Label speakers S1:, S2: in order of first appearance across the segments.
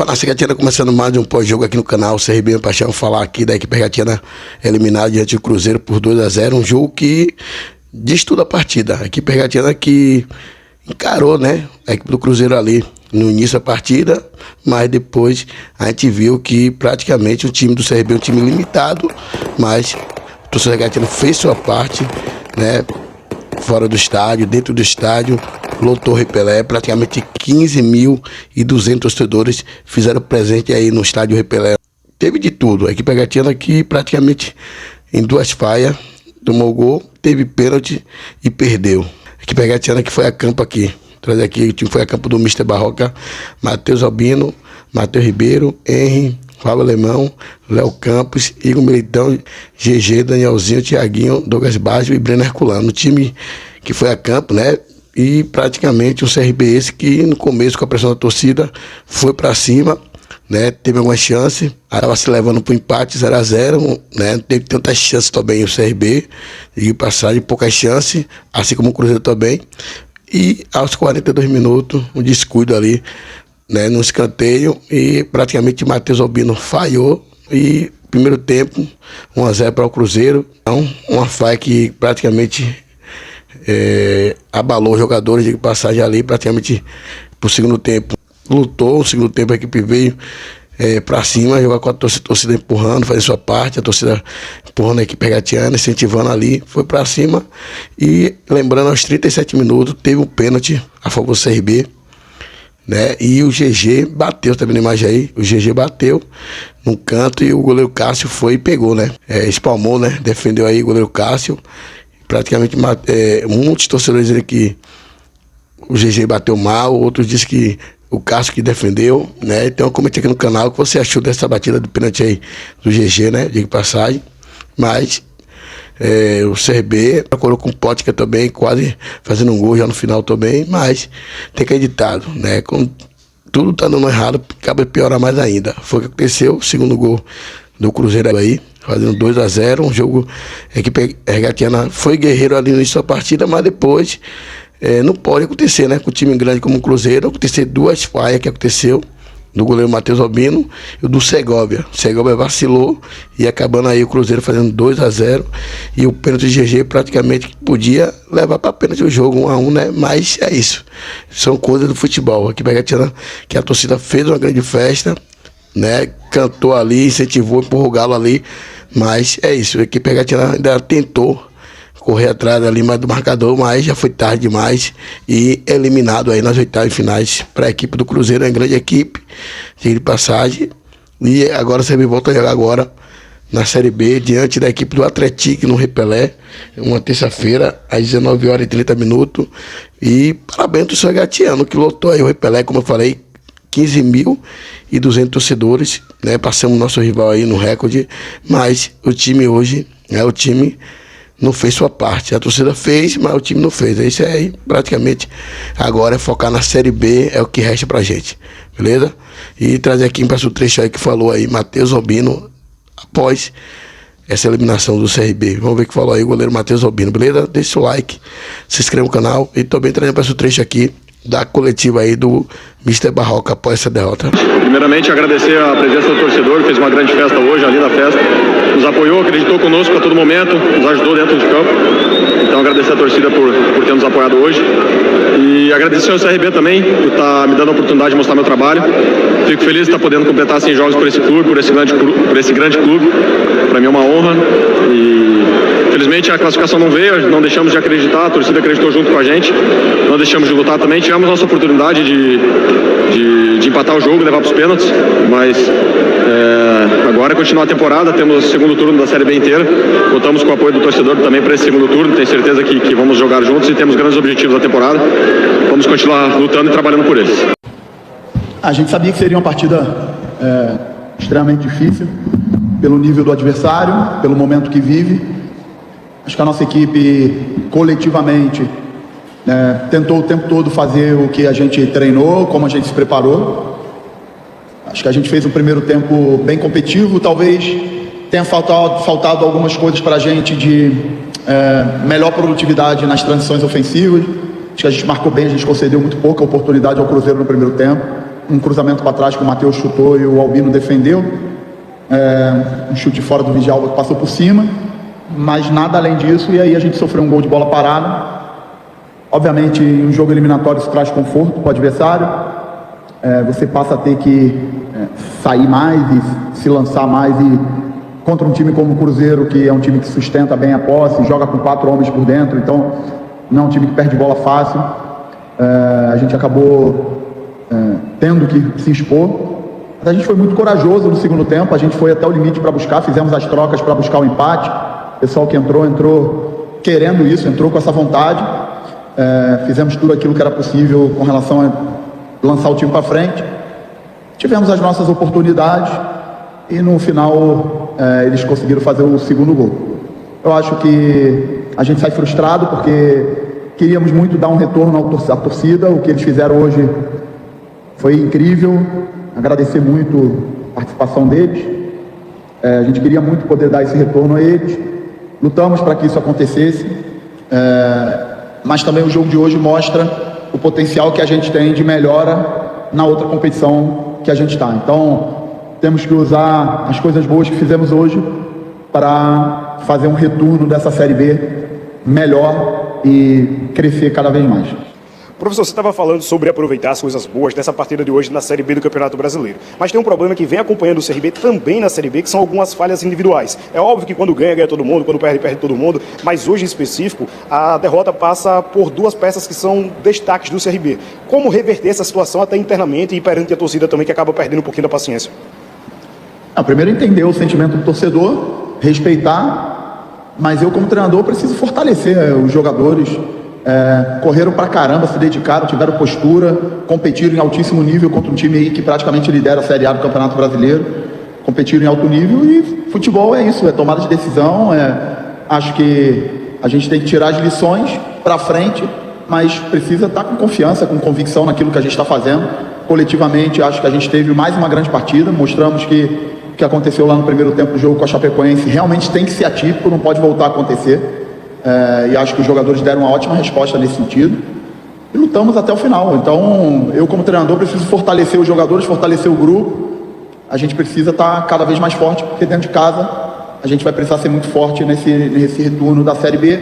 S1: Fala, Regatiana, começando mais um pós-jogo aqui no canal CRB Paixão. Falar aqui da equipe Regatiana eliminada diante do Cruzeiro por 2-0, um jogo que diz tudo a partida. A equipe Regatiana que encarou, né, a equipe do Cruzeiro ali no início da partida, mas depois a gente viu que praticamente o time do CRB é um time limitado, mas o torcedor Regatiano fez sua parte, né, fora do estádio, dentro do estádio, lotou o Rei Pelé, praticamente 15.200 torcedores fizeram presente aí no estádio Rei Pelé. Teve de tudo, a equipe Regatiana que praticamente em duas falhas tomou gol, teve pênalti e perdeu. A equipe Regatiana que foi a campo aqui, traz aqui, o time foi a campo do Mister Barroca, Matheus Albino, Matheus Ribeiro, Henry, Fábio Alemão, Léo Campos, Igor Militão, GG, Danielzinho, Thiaguinho, Douglas Baggio e Breno Herculano. O time que foi a campo, né? E praticamente o CRB esse que no começo com a pressão da torcida foi para cima, né? Teve algumas chances, estava se levando para o empate 0-0, né? Não teve tantas chances também o CRB, de passagem, poucas chances, assim como o Cruzeiro também. E aos 42 minutos, um descuido ali, né, no escanteio, e praticamente Matheus Albino falhou, e primeiro tempo 1-0 para o Cruzeiro. Então uma falha que praticamente abalou os jogadores de passagem ali, praticamente pro segundo tempo lutou. O segundo tempo a equipe veio para cima, jogar com a torcida empurrando, fazendo sua parte, a torcida empurrando a equipe regatiana, incentivando ali, foi para cima. E lembrando, aos 37 minutos teve um pênalti a favor do CRB, né? E o GG bateu, tá vendo a imagem aí? O GG bateu no canto e o goleiro Cássio foi e pegou, né? Espalmou, né? Defendeu aí o goleiro Cássio. Praticamente muitos torcedores dizem que o GG bateu mal, outros dizem que o Cássio que defendeu, né? Então comente aqui no canal o que você achou dessa batida do pênalti aí do GG, né? De passagem. Mas o CRB procurou com o Pótica também, quase fazendo um gol já no final também, mas tem que acreditar, né? Com tudo tá dando errado, acaba de piorar mais ainda. Foi o que aconteceu, o segundo gol do Cruzeiro aí, fazendo 2-0, um jogo, a equipe regatiana foi guerreiro ali no início da partida, mas depois não pode acontecer, né? Com um time grande como o Cruzeiro, acontecer duas falhas que aconteceu, do goleiro Matheus Albino e o do Segovia. O Segovia vacilou e acabando aí o Cruzeiro fazendo 2-0 e o pênalti de GG praticamente podia levar para pênalti o jogo 1-1, né? Mas é isso, são coisas do futebol. Aqui que a torcida fez uma grande festa, né? Cantou ali, incentivou, empurrou o Galo ali, mas é isso, a equipe Regatiana ainda tentou correr atrás ali mais do marcador, mas já foi tarde demais e eliminado aí nas oitavas finais para a equipe do Cruzeiro, é uma grande equipe de passagem. E agora você volta a jogar agora na Série B diante da equipe do Atlético no Rei Pelé, uma terça-feira às 19h30. E parabéns ao seu Regatiano que lotou aí o Rei Pelé, como eu falei, 15.200 torcedores, né? Passamos nosso rival aí no recorde, mas o time hoje, o time não fez sua parte. A torcida fez, mas o time não fez. Isso aí, praticamente, agora é focar na Série B, é o que resta pra gente, beleza? E trazer aqui para o trecho aí que falou aí, Matheus Albino, após essa eliminação do CRB. Vamos ver o que falou aí o goleiro Matheus Albino, beleza? Deixa o like, se inscreva no canal e também trazendo para o trecho aqui da coletiva aí do Mister Barroca após essa derrota.
S2: Primeiramente, agradecer a presença do torcedor, que fez uma grande festa hoje, ali na festa, nos apoiou, acreditou conosco a todo momento, nos ajudou dentro de campo. Então, agradecer a torcida por ter nos apoiado hoje. E agradecer ao CRB também, por estar me dando a oportunidade de mostrar meu trabalho. Fico feliz de estar podendo completar 100 jogos por esse clube, por esse grande clube. Para mim é uma honra. E infelizmente a classificação não veio, não deixamos de acreditar, a torcida acreditou junto com a gente, não deixamos de lutar também. Tivemos nossa oportunidade de empatar o jogo, levar para os pênaltis, mas agora é continuar a temporada, temos o segundo turno da Série B inteira, contamos com o apoio do torcedor também para esse segundo turno, tenho certeza que vamos jogar juntos e temos grandes objetivos da temporada, vamos continuar lutando e trabalhando por eles.
S3: A gente sabia que seria uma partida extremamente difícil, pelo nível do adversário, pelo momento que vive. Acho que a nossa equipe, coletivamente, tentou o tempo todo fazer o que a gente treinou, como a gente se preparou. Acho que a gente fez um primeiro tempo bem competitivo, talvez tenha faltado algumas coisas para a gente de melhor produtividade nas transições ofensivas. Acho que a gente marcou bem, a gente concedeu muito pouca oportunidade ao Cruzeiro no primeiro tempo. um cruzamento para trás que o Matheus chutou e o Albino defendeu. Um chute fora do Djalma que passou por cima, mas nada além disso, e aí a gente sofreu um gol de bola parada. Obviamente, em um jogo eliminatório isso traz conforto para o adversário. Você passa a ter que sair mais e se lançar mais, e contra um time como o Cruzeiro, que é um time que sustenta bem a posse, joga com 4 homens por dentro, então não é um time que perde bola fácil. A gente acabou tendo que se expor. A gente foi muito corajoso no segundo tempo, a gente foi até o limite para buscar, fizemos as trocas para buscar o empate. O pessoal que entrou querendo isso, entrou com essa vontade. Fizemos tudo aquilo que era possível com relação a lançar o time para frente. Tivemos as nossas oportunidades e no final eles conseguiram fazer o segundo gol. Eu acho que a gente sai frustrado porque queríamos muito dar um retorno à torcida. O que eles fizeram hoje foi incrível. Agradecer muito a participação deles. A gente queria muito poder dar esse retorno a eles. Lutamos para que isso acontecesse. Mas também o jogo de hoje mostra o potencial que a gente tem de melhora na outra competição que a gente está. Então, temos que usar as coisas boas que fizemos hoje para fazer um retorno dessa Série B melhor e crescer cada vez mais.
S4: Professor, você estava falando sobre aproveitar as coisas boas dessa partida de hoje na Série B do Campeonato Brasileiro. Mas tem um problema que vem acompanhando o CRB também na Série B, que são algumas falhas individuais. É óbvio que quando ganha todo mundo, quando perde todo mundo, mas hoje em específico, a derrota passa por 2 peças que são destaques do CRB. Como reverter essa situação até internamente e perante a torcida também, que acaba perdendo um pouquinho da paciência?
S3: Primeiro entender o sentimento do torcedor, respeitar, mas eu como treinador preciso fortalecer os jogadores. Correram pra caramba, se dedicaram, tiveram postura, competiram em altíssimo nível contra um time aí que praticamente lidera a Série A do Campeonato Brasileiro, competiram em alto nível, e futebol é isso, é tomada de decisão. Acho que a gente tem que tirar as lições pra frente, mas precisa estar com confiança, com convicção naquilo que a gente está fazendo. Coletivamente, acho que a gente teve mais uma grande partida, mostramos que o que aconteceu lá no primeiro tempo do jogo com a Chapecoense realmente tem que ser atípico, não pode voltar a acontecer. E acho que os jogadores deram uma ótima resposta nesse sentido e lutamos até o final. Então eu como treinador preciso fortalecer os jogadores, fortalecer o grupo. A gente precisa estar cada vez mais forte, porque dentro de casa a gente vai precisar ser muito forte nesse retorno da Série B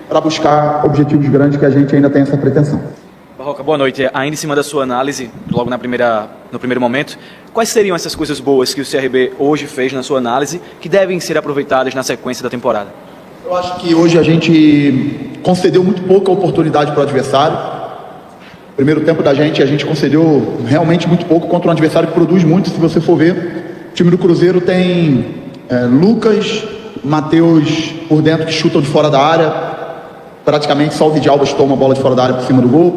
S3: para buscar objetivos grandes que a gente ainda tem essa pretensão.
S5: Barroca, boa noite. Ainda em cima da sua análise, logo no primeiro momento, quais seriam essas coisas boas que o CRB hoje fez na sua análise que devem ser aproveitadas na sequência da temporada?
S3: Eu acho que hoje a gente concedeu muito pouca oportunidade para o adversário. Primeiro tempo da gente, a gente concedeu realmente muito pouco contra um adversário que produz muito, se você for ver. O time do Cruzeiro tem Lucas, Matheus por dentro que chutam de fora da área. Praticamente só o Djalma chutou uma bola de fora da área por cima do gol.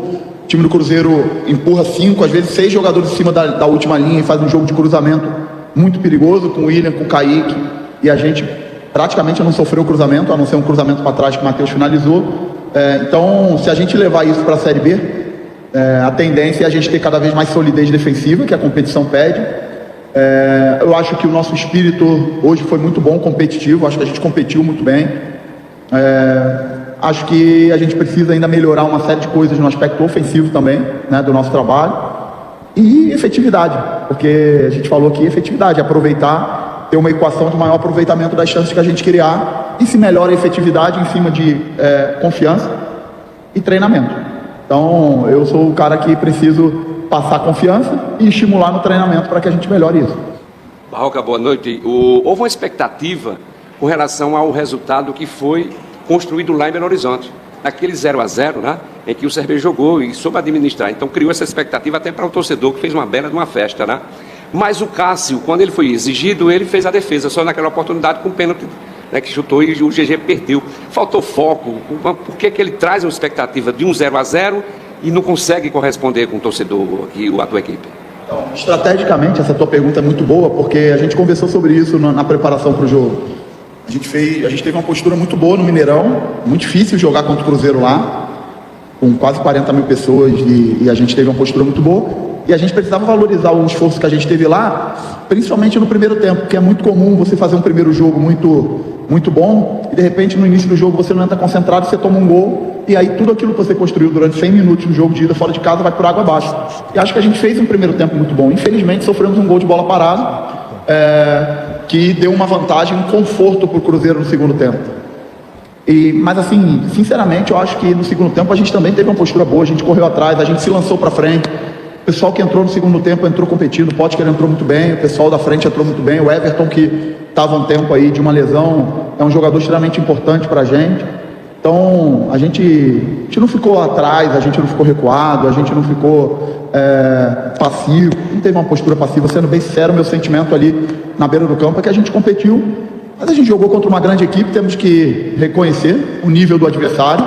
S3: O time do Cruzeiro empurra 5, às vezes 6 jogadores em cima da última linha e faz um jogo de cruzamento muito perigoso com o William, com o Kaique. E a gente praticamente não sofreu cruzamento, a não ser um cruzamento para trás que o Matheus finalizou. Então, se a gente levar isso para a Série B, a tendência é a gente ter cada vez mais solidez defensiva, que a competição pede. Eu acho que o nosso espírito hoje foi muito bom, competitivo, acho que a gente competiu muito bem. Acho que a gente precisa ainda melhorar uma série de coisas no aspecto ofensivo também, né, do nosso trabalho. E efetividade, porque a gente falou aqui, efetividade, aproveitar, ter uma equação de maior aproveitamento das chances que a gente criar, e se melhora a efetividade em cima de confiança e treinamento. Então, eu sou o cara que preciso passar confiança e estimular no treinamento para que a gente melhore isso.
S6: Barroca, boa noite. Houve uma expectativa com relação ao resultado que foi construído lá em Belo Horizonte, naquele 0-0, né, em que o CRB jogou e soube administrar. Então, criou essa expectativa até para o torcedor, que fez uma bela de uma festa, né? Mas o Cássio, quando ele foi exigido, ele fez a defesa, só naquela oportunidade com o pênalti, né, que chutou e o GG perdeu. Faltou foco. Por que ele traz uma expectativa de um 0-0 e não consegue corresponder com o torcedor, a tua equipe?
S3: Então, estrategicamente, essa tua pergunta é muito boa, porque a gente conversou sobre isso na preparação para o jogo. A gente teve uma postura muito boa no Mineirão, muito difícil jogar contra o Cruzeiro lá, com quase 40 mil pessoas, e a gente teve uma postura muito boa. E a gente precisava valorizar o esforço que a gente teve lá, principalmente no primeiro tempo, porque é muito comum você fazer um primeiro jogo muito bom, e de repente no início do jogo você não entra concentrado, você toma um gol e aí tudo aquilo que você construiu durante 100 minutos no jogo de ida fora de casa vai por água abaixo. E acho que a gente fez um primeiro tempo muito bom. Infelizmente sofremos um gol de bola parada, que deu uma vantagem, um conforto para o Cruzeiro no segundo tempo. Mas assim, sinceramente, eu acho que no segundo tempo a gente também teve uma postura boa, a gente correu atrás, a gente se lançou para frente. O pessoal que entrou no segundo tempo entrou competindo, o Potker entrou muito bem, o pessoal da frente entrou muito bem, o Everton, que estava um tempo aí de uma lesão, é um jogador extremamente importante para a gente. Então, a gente não ficou atrás, a gente não ficou recuado, a gente não ficou passivo, não teve uma postura passiva. Sendo bem sincero, meu sentimento ali na beira do campo é que a gente competiu, mas a gente jogou contra uma grande equipe, temos que reconhecer o nível do adversário,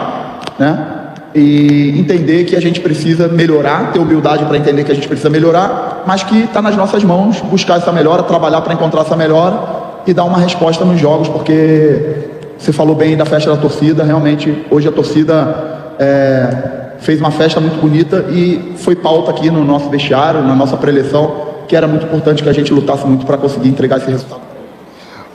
S3: né? E entender que a gente precisa melhorar, ter humildade para entender que a gente precisa melhorar, mas que está nas nossas mãos buscar essa melhora, trabalhar para encontrar essa melhora e dar uma resposta nos jogos, porque você falou bem da festa da torcida, realmente hoje a torcida fez uma festa muito bonita e foi pauta aqui no nosso vestiário, na nossa preleção, que era muito importante que a gente lutasse muito para conseguir entregar esse resultado.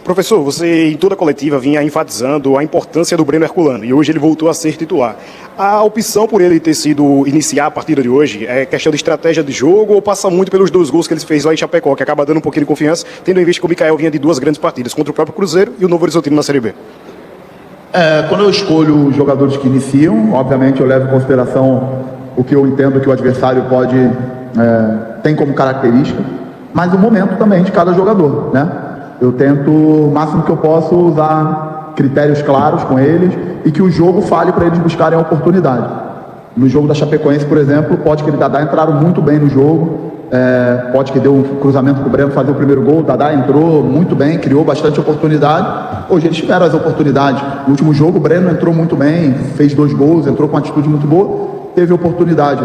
S4: Professor, você em toda a coletiva vinha enfatizando a importância do Breno Herculano e hoje ele voltou a ser titular. A opção por ele ter sido iniciar a partida de hoje é questão de estratégia de jogo ou passa muito pelos 2 gols que ele fez lá em Chapecó, que acaba dando um pouquinho de confiança, tendo em vista que o Mikael vinha de 2 grandes partidas, contra o próprio Cruzeiro e o Novo Horizontino na Série B?
S3: Quando eu escolho os jogadores que iniciam, obviamente eu levo em consideração o que eu entendo que o adversário tem como característica, mas o momento também de cada jogador, né? Eu tento o máximo que eu posso usar critérios claros com eles e que o jogo fale para eles buscarem a oportunidade. No jogo da Chapecoense, por exemplo, o Potker e o Dadá entraram muito bem no jogo. Potker deu um cruzamento para o Breno fazer o primeiro gol, o Dadá entrou muito bem, criou bastante oportunidade. Hoje eles tiveram as oportunidades. No último jogo o Breno entrou muito bem, fez 2 gols, entrou com uma atitude muito boa, teve oportunidade.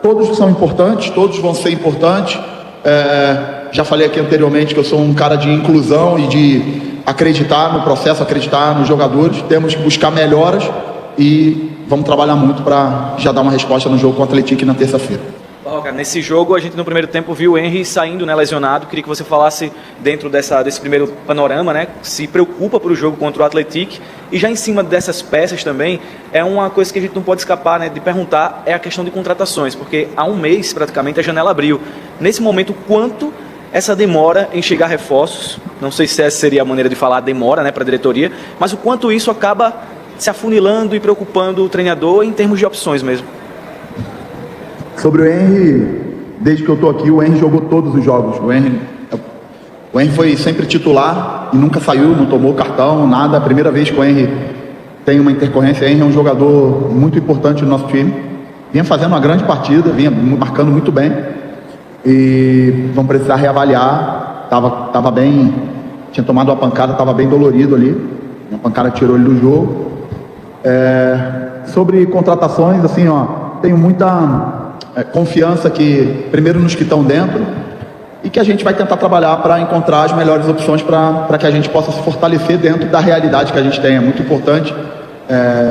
S3: Todos são importantes, todos vão ser importantes. Já falei aqui anteriormente que eu sou um cara de inclusão e de acreditar no processo, acreditar nos jogadores. Temos que buscar melhoras e vamos trabalhar muito para já dar uma resposta no jogo com o Atlético na terça-feira.
S5: Nesse jogo, a gente no primeiro tempo viu o Henry saindo, né, lesionado. Queria que você falasse dentro desse primeiro panorama, né, se preocupa para o jogo contra o Atlético. E já em cima dessas peças também, é uma coisa que a gente não pode escapar, né, de perguntar, é a questão de contratações, porque há um mês praticamente a janela abriu. Nesse momento, quanto essa demora em chegar reforços, não sei se essa seria a maneira de falar demora, né, para a diretoria, mas o quanto isso acaba se afunilando e preocupando o treinador em termos de opções mesmo.
S3: Sobre o Henry, desde que eu estou aqui, o Henry jogou todos os jogos. O Henry foi sempre titular e nunca saiu, não tomou cartão, nada. A primeira vez que o Henry tem uma intercorrência, o Henry é um jogador muito importante no nosso time. Vinha fazendo uma grande partida, vinha marcando muito bem. E vamos precisar reavaliar. Tava bem, tinha tomado uma pancada, estava bem dolorido ali. Uma pancada tirou ele do jogo. Sobre contratações, assim, tenho muita confiança que, primeiro, nos que estão dentro e que a gente vai tentar trabalhar para encontrar as melhores opções para que a gente possa se fortalecer dentro da realidade que a gente tem. É muito importante.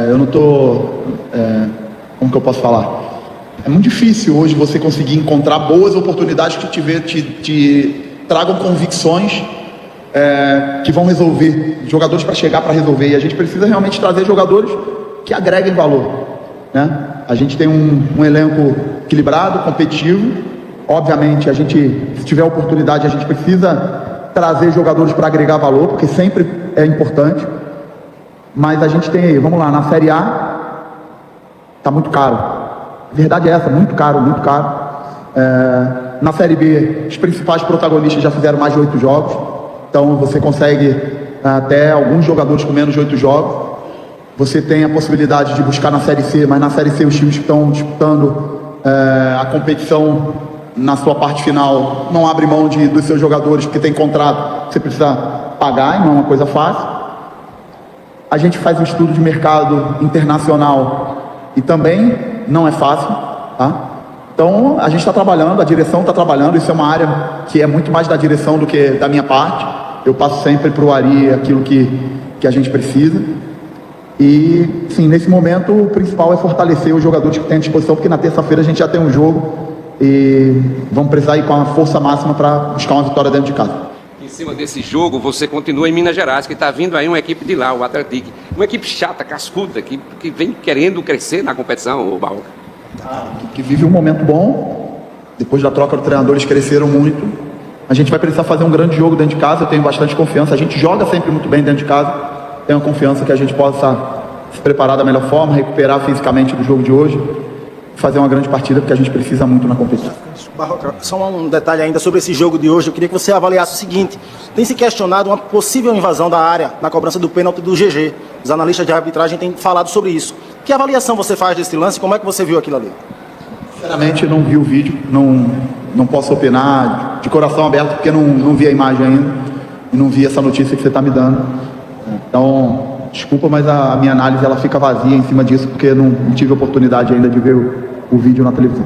S3: Eu não estou... como que eu posso falar? É muito difícil hoje você conseguir encontrar boas oportunidades que te tragam convicções que vão resolver, jogadores para chegar para resolver. E a gente precisa realmente trazer jogadores que agreguem valor, né? A gente tem um elenco equilibrado, competitivo. Obviamente, se tiver oportunidade, a gente precisa trazer jogadores para agregar valor, porque sempre é importante. Mas a gente tem aí, vamos lá, na Série A, está muito caro. A verdade é essa, muito caro, muito caro. Na Série B, os principais protagonistas já fizeram mais de 8 jogos. Então, você consegue até alguns jogadores com menos de 8 jogos. Você tem a possibilidade de buscar na Série C, mas na Série C os times que estão disputando a competição na sua parte final não abre mão dos seus jogadores, porque tem contrato que você precisa pagar, e não é uma coisa fácil. A gente faz um estudo de mercado internacional e também não é fácil, tá? Então a gente está trabalhando, a direção está trabalhando, isso é uma área que é muito mais da direção do que da minha parte. Eu passo sempre para o Ari aquilo que a gente precisa. E, sim, nesse momento o principal é fortalecer os jogadores que tem à disposição, porque na terça-feira a gente já tem um jogo e vamos precisar ir com a força máxima para buscar uma vitória dentro de casa.
S6: cima desse jogo, você continua em Minas Gerais, que está vindo aí uma equipe de lá, o Atlético. Uma equipe chata, cascuda, que vem querendo crescer na competição, o Barroca.
S3: Que vive um momento bom. Depois da troca do treinador, eles cresceram muito. A gente vai precisar fazer um grande jogo dentro de casa. Eu tenho bastante confiança. A gente joga sempre muito bem dentro de casa. Tenho confiança que a gente possa se preparar da melhor forma, recuperar fisicamente do jogo de hoje, fazer uma grande partida, porque a gente precisa muito na competição.
S7: Barroca, só um detalhe ainda sobre esse jogo de hoje. Eu queria que você avaliasse o seguinte: tem se questionado uma possível invasão da área na cobrança do pênalti do GG. Os analistas de arbitragem têm falado sobre isso. Que avaliação você faz desse lance? Como é que você viu aquilo ali?
S3: Sinceramente, não vi o vídeo, não posso opinar de coração aberto, porque não vi a imagem ainda e não vi essa notícia que você está me dando. Então, desculpa, mas a minha análise ela fica vazia em cima disso, porque não tive a oportunidade ainda de ver o vídeo na televisão.